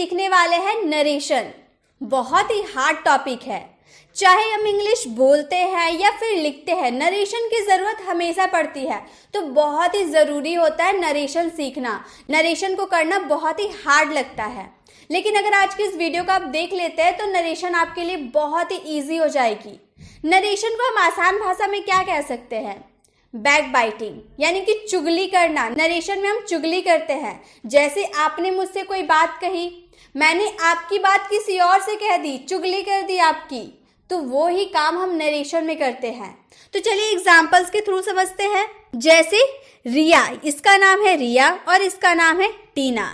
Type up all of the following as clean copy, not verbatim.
सीखने वाले हैं नरेशन। बहुत ही हार्ड टॉपिक है। चाहे हम इंग्लिश बोलते हैं या फिर लिखते हैं, नरेशन की ज़रूरत हमेशा पड़ती है। तो बहुत ही ज़रूरी होता है नरेशन सीखना। नरेशन को करना बहुत ही हार्ड लगता है, लेकिन अगर आज की इस वीडियो को आप देख लेते हैं तो नरेशन आपके लिए बहुत ही ईजी हो जाएगी। नरेशन को हम आसान भाषा में क्या कह सकते हैं? बैक बाइटिंग, यानी कि चुगली करना। नरेशन में हम चुगली करते हैं। जैसे आपने मुझसे कोई बात कही, मैंने आपकी बात किसी और से कह दी, चुगली कर दी आपकी, तो वो ही काम हम नरेशन में करते हैं। तो चलिए एग्जाम्पल्स के थ्रू समझते हैं। जैसे रिया, इसका नाम है रिया और इसका नाम है टीना।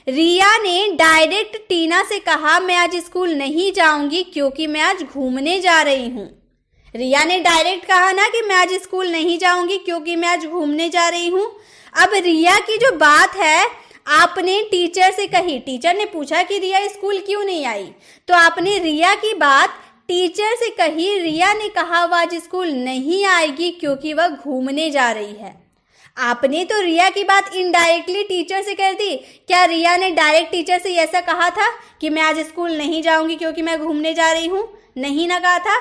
रिया ने डायरेक्ट टीना से कहा मैं आज स्कूल नहीं जाऊंगी क्योंकि मैं आज घूमने जा रही हूँ। रिया ने डायरेक्ट कहा ना कि मैं आज स्कूल नहीं जाऊंगी क्योंकि मैं आज घूमने जा रही हूँ। अब रिया की जो बात है आपने टीचर से कही। टीचर ने पूछा कि रिया स्कूल क्यों नहीं आई, तो आपने रिया की बात टीचर से कही। रिया ने कहा वह आज स्कूल नहीं आएगी क्योंकि वह घूमने जा रही है। आपने तो रिया की बात इनडायरेक्टली टीचर से कर दी। क्या रिया ने डायरेक्ट टीचर से ऐसा कहा था कि मैं आज स्कूल नहीं जाऊंगी क्योंकि मैं घूमने जा रही हूँ? नहीं ना कहा था।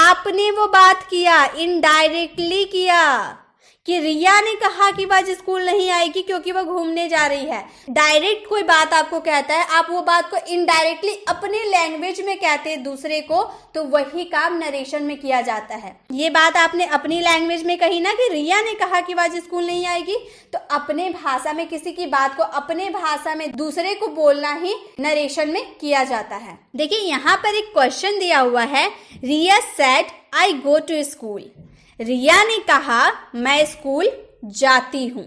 आपने वो बात किया, इनडायरेक्टली किया कि रिया ने कहा कि वह आज स्कूल नहीं आएगी क्योंकि वह घूमने जा रही है। डायरेक्ट कोई बात आपको कहता है, आप वो बात को इनडायरेक्टली अपने लैंग्वेज में कहते हैं दूसरे को, तो वही काम नरेशन में किया जाता है। ये बात आपने अपनी लैंग्वेज में कही ना कि रिया ने कहा कि वह आज स्कूल नहीं आएगी, तो अपने भाषा में किसी की बात को अपने भाषा में दूसरे को बोलना ही नरेशन में किया जाता है। देखिए यहाँ पर एक क्वेश्चन दिया हुआ है, Riya said I go to school. रिया ने कहा मैं स्कूल जाती हूँ।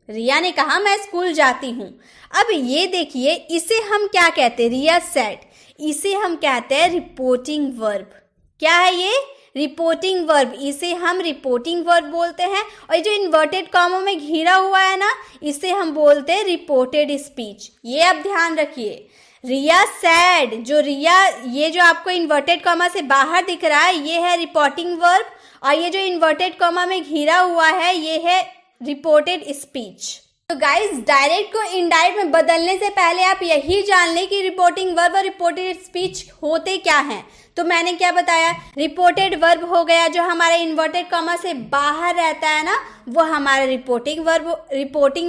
रिया ने कहा मैं स्कूल जाती हूँ। अब ये देखिए, इसे हम क्या कहते हैं? रिया सेड, इसे हम कहते हैं रिपोर्टिंग वर्ब। क्या है ये? Reporting verb. इसे हम रिपोर्टिंग वर्ब बोलते हैं। और जो इन्वर्टेड कॉमा में घिरा हुआ है ना, इसे हम बोलते हैं रिपोर्टेड स्पीच। ये आप ध्यान रखिए। रिया सैड, जो रिया, ये जो आपको इन्वर्टेड कॉमा से बाहर दिख रहा है, ये है रिपोर्टिंग वर्ब, और ये जो इन्वर्टेड कॉमा में घिरा हुआ है, ये है रिपोर्टेड स्पीच। तो गाइस, डायरेक्ट को इनडायरेक्ट में बदलने से पहले आप यही जान लें कि रिपोर्टिंग वर्ब और रिपोर्टेड स्पीच होते क्या हैं। तो मैंने क्या बताया? रिपोर्टेड वर्ब हो गया जो हमारा इन्वर्टेड कॉमा से बाहर रहता है ना, वो हमारा रिपोर्टिंग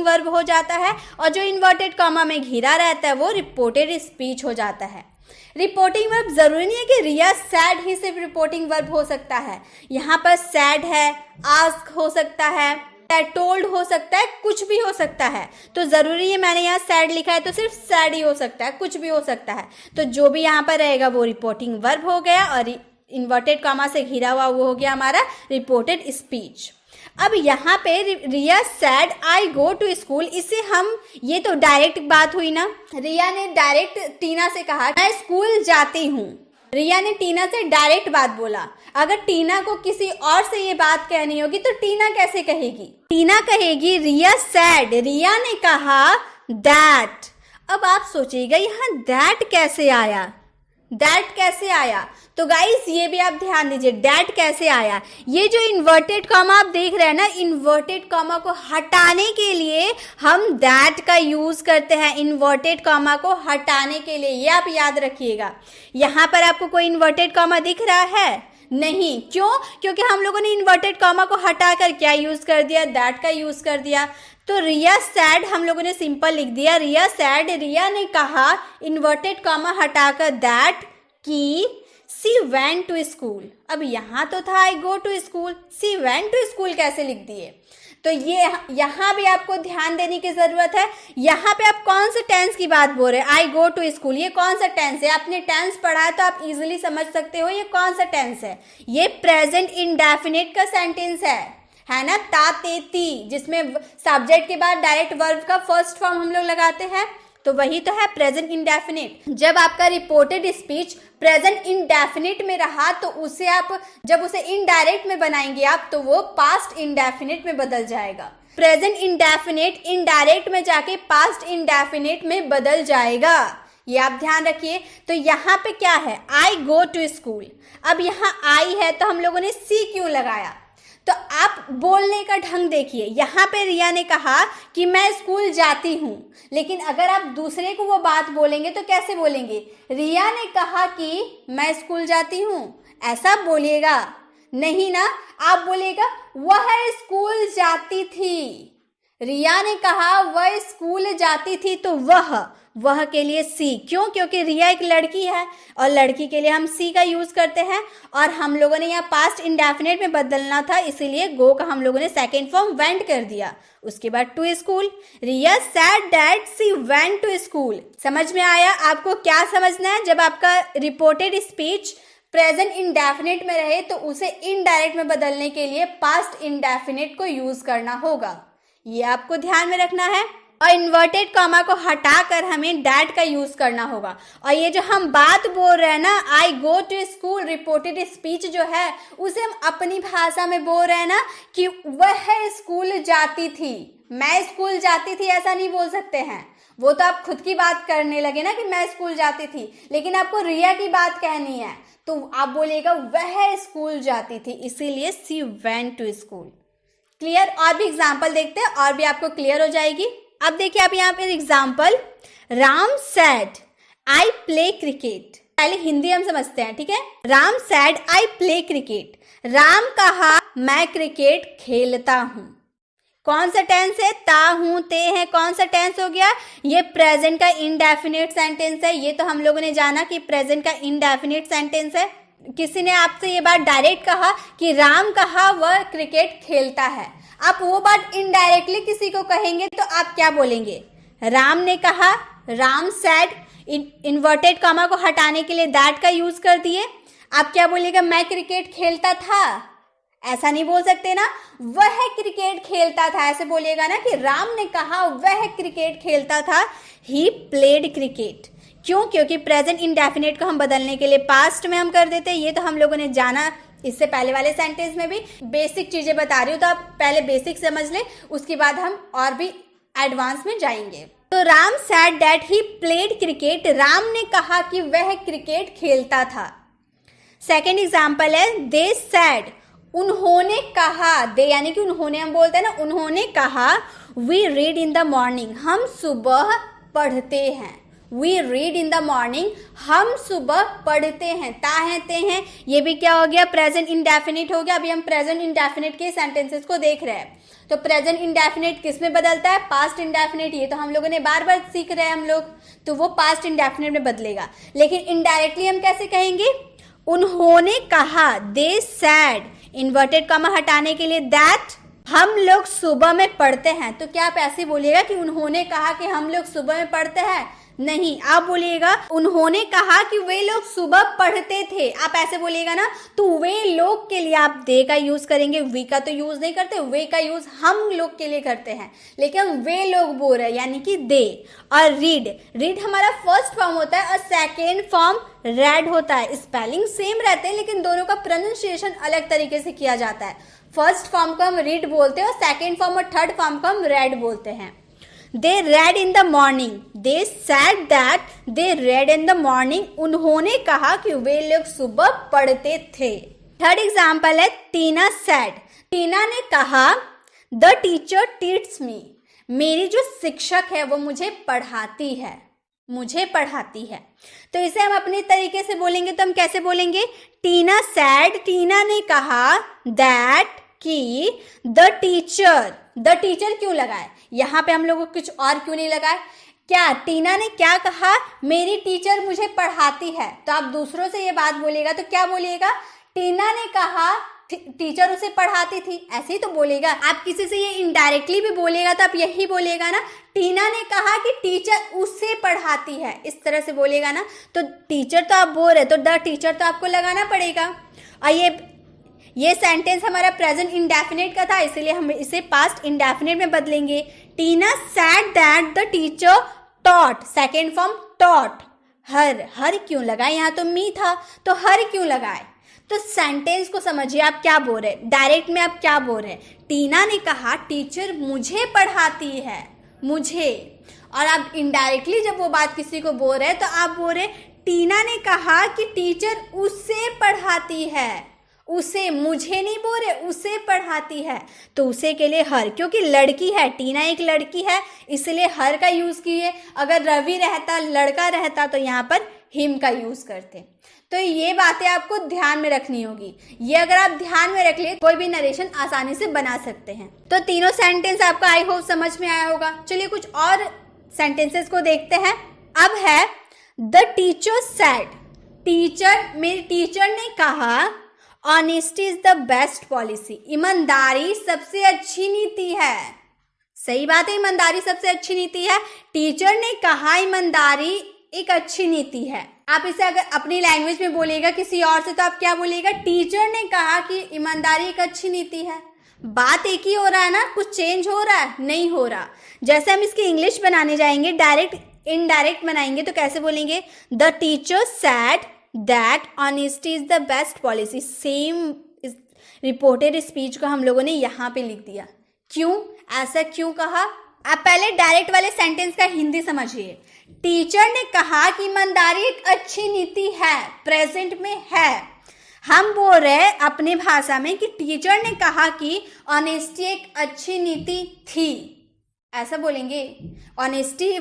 वर्ब हो जाता है, और जो इन्वर्टेड कॉमा में घिरा रहता है वो रिपोर्टेड स्पीच हो जाता है। रिपोर्टिंग वर्ब जरूरी नहीं है कि रिया सैड ही सिर्फ रिपोर्टिंग वर्ब हो सकता है। यहाँ पर सैड है, आस्क हो सकता है, टोल्ड हो सकता है, कुछ भी हो सकता है। तो जरूरी है, मैंने यहाँ सैड लिखा है तो सिर्फ सैड ही हो सकता है, कुछ भी हो सकता है। तो जो भी यहाँ पर रहेगा वो रिपोर्टिंग वर्ब हो गया, और इन्वर्टेड कॉमा से घिरा हुआ वो हो गया हमारा रिपोर्टेड स्पीच। अब यहाँ पे Riya said I go to school, इसे हम, ये तो डायरेक्ट बात हुई ना। रिया ने डायरेक्ट टीना से कहा मैं स्कूल जाती हूँ। रिया ने टीना से डायरेक्ट बात बोला। अगर टीना को किसी और से ये बात कहनी होगी तो टीना कैसे कहेगी? टीना कहेगी रिया सैड, रिया ने कहा दैट। अब आप सोचिएगा यहाँ दैट कैसे आया? दैट कैसे आया? तो गाइस ये भी आप ध्यान दीजिए, दैट कैसे आया? ये जो इन्वर्टेड कॉमा आप देख रहे हैं ना, इन्वर्टेड कॉमा को हटाने के लिए हम दैट का यूज करते हैं। इन्वर्टेड कॉमा को हटाने के लिए, ये आप याद रखिएगा। यहाँ पर आपको कोई इन्वर्टेड कॉमा दिख रहा है? नहीं। क्यों? क्योंकि हम लोगों ने इन्वर्टेड कॉमा को हटाकर क्या यूज कर दिया? दैट का यूज कर दिया। तो रिया सैड हम लोगों ने सिंपल लिख दिया, रिया सैड, रिया ने कहा, इन्वर्टेड कॉमा हटाकर दैट, कि सी वेंट टू स्कूल। अब यहाँ तो था I go to school, she went to school कैसे लिख दिए? तो ये यहाँ भी आपको ध्यान देने की जरूरत है। यहाँ पे आप कौन से टेंस की बात बोल रहे हैं? आई गो टू स्कूल, ये कौन सा टेंस है? आपने टेंस पढ़ा है तो आप इजीली समझ सकते हो ये कौन सा टेंस है। ये प्रेजेंट इंडेफिनिट का सेंटेंस है ना, ता ते ती, जिसमें सब्जेक्ट के बाद डायरेक्ट वर्ब का फर्स्ट फॉर्म हम लोग लगाते हैं, तो वही तो है प्रेजेंट इंडेफिनिट। जब आपका रिपोर्टेड स्पीच प्रेजेंट इंडेफिनिट में रहा तो उसे आप जब उसे इनडायरेक्ट में बनाएंगे आप, तो वो पास्ट इंडेफिनिट में बदल जाएगा। प्रेजेंट इंडेफिनिट इनडायरेक्ट में जाके पास्ट इंडेफिनिट में बदल जाएगा, ये आप ध्यान रखिए। तो यहाँ पे क्या है? आई गो टू स्कूल। अब यहाँ आई है तो हम लोगों ने सी क्यों लगाया? तो आप बोलने का ढंग देखिए, यहाँ पे रिया ने कहा कि मैं स्कूल जाती हूँ, लेकिन अगर आप दूसरे को वो बात बोलेंगे तो कैसे बोलेंगे? रिया ने कहा कि मैं स्कूल जाती हूँ, ऐसा बोलिएगा नहीं ना। आप बोलिएगा वह स्कूल जाती थी। रिया ने कहा वह स्कूल जाती थी, तो वह के लिए सी, क्यों? क्योंकि रिया एक लड़की है और लड़की के लिए हम सी का यूज करते हैं, और हम लोगों ने यहाँ पास्ट इंडेफिनिट में बदलना था, इसीलिए गो का हम लोगों ने सेकेंड फॉर्म वेंट कर दिया। उसके बाद to school, Riya said that she went to school. समझ में आया? आपको क्या समझना है? जब आपका रिपोर्टेड स्पीच प्रेजेंट इंडेफिनिट में रहे तो उसे इनडायरेक्ट में बदलने के लिए पास्ट इंडेफिनिट को यूज करना होगा, ये आपको ध्यान में रखना है। और इन्वर्टेड कॉमा को हटाकर हमें डैट का यूज करना होगा। और ये जो हम बात बोल रहे हैं ना, I go to school, reported speech जो है उसे हम अपनी भाषा में बोल रहे हैं ना कि वह स्कूल जाती थी, मैं स्कूल जाती थी, ऐसा नहीं बोल सकते हैं। वो तो आप खुद की बात करने लगे ना कि मैं स्कूल जाती थी, लेकिन आपको रिया की बात कहनी है तो आप बोलिएगा वह स्कूल जाती थी, इसीलिए सी वेंट टू स्कूल। क्लियर? और भी एग्जाम्पल देखते हैं और भी आपको क्लियर हो जाएगी। अब देखिए आप यहाँ पे example, Ram sad I play cricket. पहले हिंदी हम समझते हैं, ठीक है। Ram sad I play cricket, Ram कहा मैं क्रिकेट खेलता हूं। कौन सा टेंस है? ता हूं, ते है, कौन सा टेंस हो गया? ये प्रेजेंट का इनडेफिनिट सेंटेंस है। ये तो हम लोगों ने जाना कि प्रेजेंट का इनडेफिनिट सेंटेंस है। किसी ने आपसे ये बात डायरेक्ट कहा कि राम कहा वह क्रिकेट खेलता है, आप वो बात इनडायरेक्टली किसी को कहेंगे तो आप क्या बोलेंगे? राम ने कहा, राम सेड, इन्वर्टेड कॉमा को हटाने के लिए दैट का यूज कर दिए। आप क्या बोलेगा? मैं क्रिकेट खेलता था, ऐसा नहीं बोल सकते ना। वह क्रिकेट खेलता था ऐसे बोलिएगा ना कि राम ने कहा वह क्रिकेट खेलता था, ही प्लेड क्रिकेट। क्यों? क्योंकि प्रेजेंट इंडेफिनिट को हम बदलने के लिए पास्ट में हम कर देते हैं। ये तो हम लोगों ने जाना इससे पहले वाले सेंटेंस में भी। बेसिक चीजें बता रही हूँ तो आप पहले बेसिक समझ लें, उसके बाद हम और भी एडवांस में जाएंगे। तो Ram said that he played cricket, Ram ने कहा कि वह क्रिकेट खेलता था। सेकेंड एग्जाम्पल है, दे सेड, उन्होंने कहा, दे यानी कि उन्होंने हम बोलते हैं ना, उन्होंने कहा we read in the morning, हम सुबह पढ़ते हैं। We read in the morning, हम सुबह पढ़ते हैं। ता है, ते हैं, ये भी क्या हो गया? प्रेजेंट इंडेफिनिट हो गया। अभी हम प्रेजेंट इंडेफिनिट के सेंटेंसेस को देख रहे हैं। तो प्रेजेंट इंडेफिनिट किस में बदलता है? Past indefinite. ये तो हम लोगों ने बार बार सीख रहे हैं हम लोग, तो वो पास्ट इंडेफिनिट में बदलेगा। लेकिन इनडायरेक्टली हम कैसे कहेंगे? उन्होंने कहा, दे सैड, इन्वर्टेड कॉमा हटाने के लिए दैट, हम लोग सुबह में पढ़ते हैं। तो क्या आप ऐसे बोलिएगा कि उन्होंने कहा कि हम लोग सुबह में पढ़ते हैं? नहीं, आप बोलिएगा उन्होंने कहा कि वे लोग सुबह पढ़ते थे, आप ऐसे बोलिएगा ना। तो वे लोग के लिए आप दे का यूज करेंगे, वी का तो यूज नहीं करते, वे का यूज हम लोग के लिए करते हैं, लेकिन हम वे लोग बोल रहे हैं यानी कि दे। और रीड, रीड हमारा फर्स्ट फॉर्म होता है और सेकेंड फॉर्म रेड होता है। स्पेलिंग सेम रहते हैं लेकिन दोनों का प्रोनाउंसिएशन अलग तरीके से किया जाता है। फर्स्ट फॉर्म को हम रीड बोलते हैं और सेकेंड फॉर्म और थर्ड फॉर्म को हम रेड बोलते हैं। They read in the morning. They said that they read in the morning. उन्होंने कहा कि वे लोग सुबह पढ़ते थे। थर्ड एग्जाम्पल है, टीना said. टीना ने कहा The teacher teaches me. मेरी जो शिक्षक है वो मुझे पढ़ाती है, मुझे पढ़ाती है। तो इसे हम अपने तरीके से बोलेंगे तो हम कैसे बोलेंगे? टीना said, टीना ने कहा that कि द टीचर क्यों लगाए? यहाँ पे हम लोगों को कुछ और क्यों नहीं लगाए? क्या टीना ने क्या कहा? मेरी टीचर मुझे पढ़ाती है। तो आप दूसरों से ये बात बोलेगा तो क्या बोलिएगा? टीना ने कहा टीचर उसे पढ़ाती थी, ऐसे ही तो बोलेगा। आप किसी से ये इनडायरेक्टली भी बोलेगा तो आप यही बोलेगा ना, टीना ने कहा कि टीचर उसे पढ़ाती है, इस तरह से बोलेगा ना। तो टीचर तो आप बोल रहे तो द टीचर तो आपको लगाना पड़ेगा। और ये सेंटेंस हमारा प्रेजेंट इंडेफिनिट का था, इसीलिए हम इसे पास्ट इंडेफिनिट में बदलेंगे। Tina said that the teacher taught, second form taught. हर क्यों लगाए? यहाँ तो मी था तो हर क्यों लगाए? तो सेंटेंस को समझिए आप क्या बोल रहे हैं। डायरेक्ट में आप क्या बोल रहे हैं? टीना ने कहा टीचर मुझे पढ़ाती है, मुझे। और आप इनडायरेक्टली जब वो बात किसी को बोल रहे हैं तो आप बोल रहे टीना ने कहा कि टीचर उसे पढ़ाती है, उसे, मुझे नहीं बोल रहे, उसे पढ़ाती है। तो उसे के लिए हर, क्योंकि लड़की है, टीना एक लड़की है, इसलिए हर का यूज किए। अगर रवि रहता, लड़का रहता, तो यहाँ पर हिम का यूज करते। तो ये बातें आपको ध्यान में रखनी होगी। ये अगर आप ध्यान में रख ले, कोई भी नरेशन आसानी से बना सकते हैं। तो तीनों सेंटेंस आपको आई होप समझ में आया होगा। चलिए कुछ और सेंटेंसेस को देखते हैं। अब है द टीचर सेड, मेरी टीचर ने कहा honesty is the best policy, ईमानदारी सबसे अच्छी नीति है। सही बात है, ईमानदारी सबसे अच्छी नीति है। टीचर ने कहा ईमानदारी एक अच्छी नीति है। आप इसे अगर अपनी लैंग्वेज में बोलेगा किसी और से, तो आप क्या बोलेगा? टीचर ने कहा कि ईमानदारी एक अच्छी नीति है। बात एक ही हो रहा है ना, कुछ चेंज हो रहा है? नहीं हो रहा। जैसे हम इसकी इंग्लिश बनाने जाएंगे, डायरेक्ट इनडायरेक्ट बनाएंगे, तो कैसे बोलेंगे? The teacher said that honesty is the best policy. Same reported speech को हम लोगों ने यहाँ पे लिख दिया। क्यों? ऐसा क्यों कहा? आप पहले डायरेक्ट वाले सेंटेंस का हिंदी समझिए। टीचर ने कहा कि ईमानदारी एक अच्छी नीति है, प्रेजेंट में है। हम बोल रहे हैं अपने भाषा में कि टीचर ने कहा कि ऑनेस्टी एक अच्छी नीति थी। ऐसा बोलेंगे, ऑनेस्टी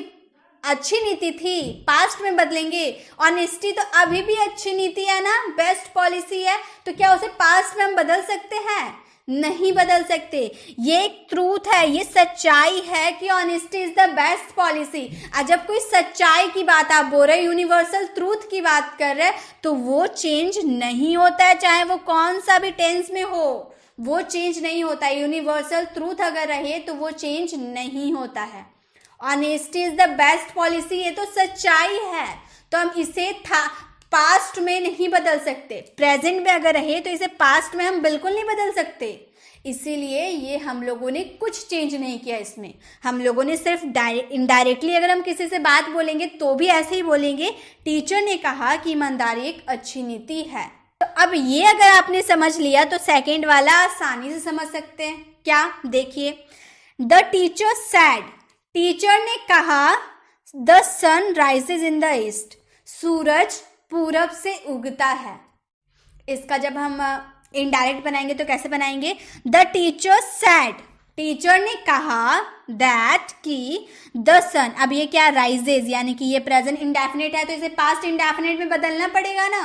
अच्छी नीति थी, पास्ट में बदलेंगे। ऑनेस्टी तो अभी भी अच्छी नीति है ना, बेस्ट पॉलिसी है, तो क्या उसे पास्ट में हम बदल सकते हैं? नहीं बदल सकते। ये एक ट्रूथ है, ये सच्चाई है कि honesty is the best policy. जब कोई सच्चाई की बात आप बोल रहे, यूनिवर्सल ट्रूथ की बात कर रहे, तो वो चेंज नहीं होता है, चाहे वो कौन सा भी टेंस में हो, वो चेंज नहीं होता है। यूनिवर्सल ट्रूथ अगर रहे तो वो चेंज नहीं होता है। Honesty is the best policy, ये तो सच्चाई है, तो हम इसे पास्ट में नहीं बदल सकते। प्रेजेंट में अगर रहे तो इसे पास्ट में हम बिल्कुल नहीं बदल सकते। इसीलिए ये हम लोगों ने कुछ चेंज नहीं किया इसमें। हम लोगों ने सिर्फ इनडायरेक्टली अगर हम किसी से बात बोलेंगे तो भी ऐसे ही बोलेंगे, टीचर ने कहा कि ईमानदारी एक अच्छी नीति है। तो अब ये अगर आपने समझ लिया तो सेकेंड वाला आसानी से समझ सकते हैं। क्या? देखिए, द टीचर सेड, टीचर ने कहा the sun rises in the east, सूरज पूरब से उगता है। इसका जब हम इनडायरेक्ट बनाएंगे तो कैसे बनाएंगे? द टीचर सेड, टीचर ने कहा दैट कि द सन, अब ये क्या? राइजेज, यानी कि ये प्रेजेंट इंडेफिनिट है, तो इसे पास्ट इंडेफिनिट में बदलना पड़ेगा ना।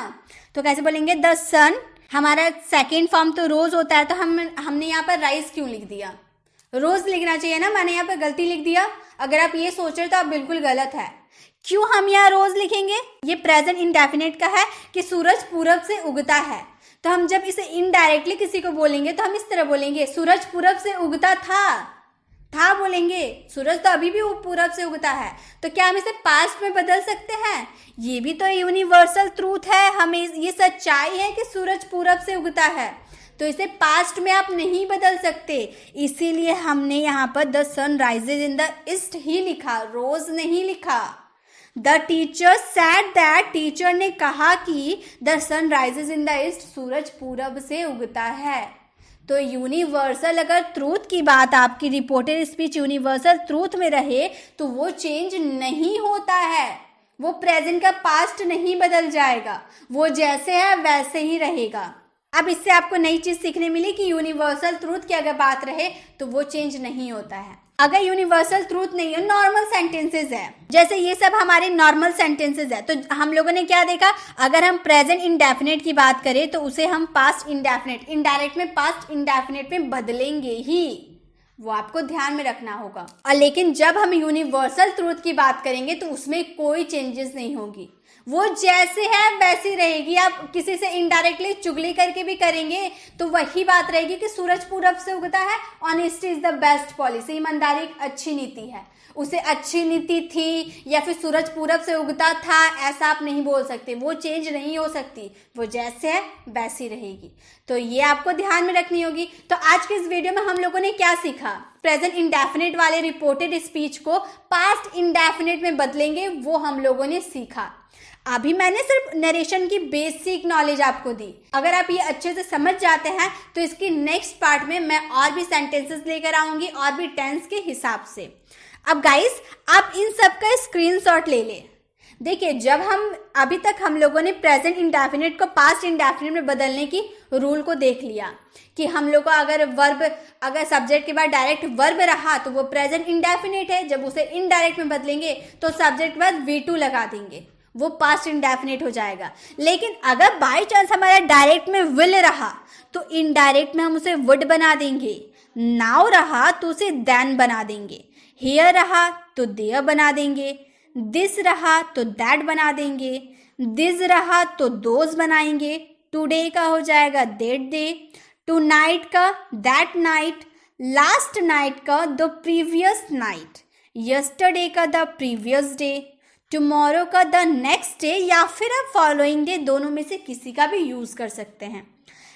तो कैसे बोलेंगे? द सन, हमारा सेकेंड फॉर्म तो रोज होता है, तो हमने यहाँ पर राइज क्यों लिख दिया? रोज लिखना चाहिए ना, मैंने यहाँ पर गलती लिख दिया। अगर आप ये सोच रहे तो आप बिल्कुल गलत है। क्यों हम यहाँ रोज लिखेंगे? ये प्रेजेंट इंडेफिनिट का है कि सूरज पूरब से उगता है। तो हम जब इसे इनडायरेक्टली किसी को बोलेंगे तो हम इस तरह बोलेंगे, सूरज पूरब से उगता था बोलेंगे। सूरज तो अभी भी पूरब से उगता है, तो क्या हम इसे पास्ट में बदल सकते हैं? ये भी तो यूनिवर्सल ट्रूथ है, हमें ये सच्चाई है कि सूरज पूरब से उगता है, तो इसे पास्ट में आप नहीं बदल सकते। इसीलिए हमने यहाँ पर the sun rises in the east ही लिखा, रोज नहीं लिखा। The teacher said that, teacher ने कहा कि the sun rises in the east, सूरज पूरब से उगता है। तो यूनिवर्सल अगर ट्रूथ की बात, आपकी रिपोर्टेड स्पीच यूनिवर्सल ट्रूथ में रहे तो वो चेंज नहीं होता है, वो प्रेजेंट का पास्ट नहीं बदल जाएगा, वो जैसे है वैसे ही रहेगा। अब इससे आपको नई चीज सीखने मिली कि यूनिवर्सल ट्रूथ की अगर बात रहे तो वो चेंज नहीं होता है। अगर यूनिवर्सल ट्रूथ नहीं है, नॉर्मल सेंटेंसेस है, जैसे ये सब हमारे नॉर्मल सेंटेंसेस है, तो हम लोगों ने क्या देखा? अगर हम प्रेजेंट इंडेफिनिट की बात करें तो उसे हम पास्ट इंडेफिनिट, इनडायरेक्ट में पास्ट इंडेफिनिट में बदलेंगे ही, वो आपको ध्यान में रखना होगा। और लेकिन जब हम यूनिवर्सल ट्रूथ की बात करेंगे तो उसमें कोई चेंजेस नहीं होगी, वो जैसे है वैसी रहेगी। आप किसी से इनडायरेक्टली चुगली करके भी करेंगे तो वही बात रहेगी कि सूरज पूरब से उगता है, honesty is the best policy, ईमानदारी एक अच्छी नीति है। उसे अच्छी नीति थी या फिर सूरज पूरब से उगता था, ऐसा आप नहीं बोल सकते, वो चेंज नहीं हो सकती, वो जैसे है वैसी रहेगी। तो ये आपको ध्यान में रखनी होगी। तो आज के इस वीडियो में हम लोगों ने क्या सीखा? प्रेजेंट इंडेफिनिट वाले रिपोर्टेड स्पीच को पास्ट इंडेफिनिट में बदलेंगे, वो हम लोगों ने सीखा। अभी मैंने सिर्फ नरेशन की बेसिक नॉलेज आपको दी। अगर आप ये अच्छे से समझ जाते हैं तो इसकी नेक्स्ट पार्ट में मैं और भी सेंटेंसेस लेकर आऊंगी और भी टेंस के हिसाब से। अब गाइस, आप इन सब का स्क्रीनशॉट ले लें। देखिए, जब हम अभी तक हम लोगों ने प्रेजेंट इंडेफिनिट को पास्ट इंडेफिनिट में बदलने की रूल को देख लिया कि हम लोग को अगर सब्जेक्ट के बाद डायरेक्ट वर्ब रहा तो वो प्रेजेंट इंडेफिनिट है, जब उसे इनडायरेक्ट में बदलेंगे तो सब्जेक्ट के बाद V2 लगा देंगे, वो पास्ट इंडेफिनिट हो जाएगा। लेकिन अगर बाई चांस हमारा डायरेक्ट में विल रहा तो इनडायरेक्ट में हम उसे वुड बना देंगे, नाउ रहा तो उसे देन बना देंगे, हियर रहा तो देयर बना देंगे, दिस रहा तो दैट बना देंगे, दिस रहा तो दोज बनाएंगे, टुडे का हो जाएगा दैट डे, टुनाइट का दैट नाइट, लास्ट नाइट का द प्रीवियस नाइट, यस्टरडे का द प्रीवियस डे, टुमारो का द नेक्स्ट डे या फिर आप फॉलोइंग डे, दोनों में से किसी का भी यूज कर सकते हैं।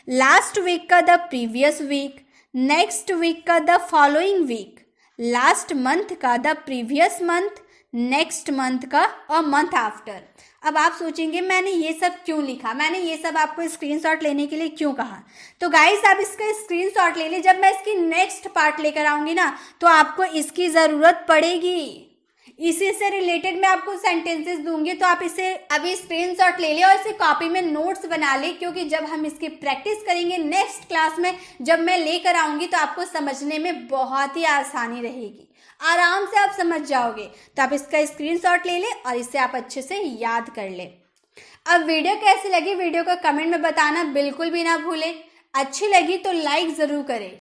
लास्ट वीक का the previous week, next week का the following week, last month का the previous month, next month का और मंथ आफ्टर। अब आप सोचेंगे मैंने ये सब क्यों लिखा, मैंने ये सब आपको स्क्रीनशॉट लेने के लिए क्यों कहा। तो गाइस आप इसका स्क्रीनशॉट ले लीजिए, जब मैं इसकी नेक्स्ट पार्ट लेकर आऊंगी ना तो आपको इसकी ज़रूरत पड़ेगी। इसी से रिलेटेड मैं आपको सेंटेंसेस दूंगी, तो आप इसे अभी स्क्रीनशॉट ले लें और इसे कॉपी में नोट्स बना लें, क्योंकि जब हम इसकी प्रैक्टिस करेंगे नेक्स्ट क्लास में जब मैं लेकर आऊंगी तो आपको समझने में बहुत ही आसानी रहेगी, आराम से आप समझ जाओगे। तो आप इसका स्क्रीनशॉट ले लें और इसे आप अच्छे से याद कर लें। अब वीडियो कैसी लगी, वीडियो को कमेंट में बताना बिल्कुल भी ना भूलें। अच्छी लगी तो लाइक ज़रूर करें।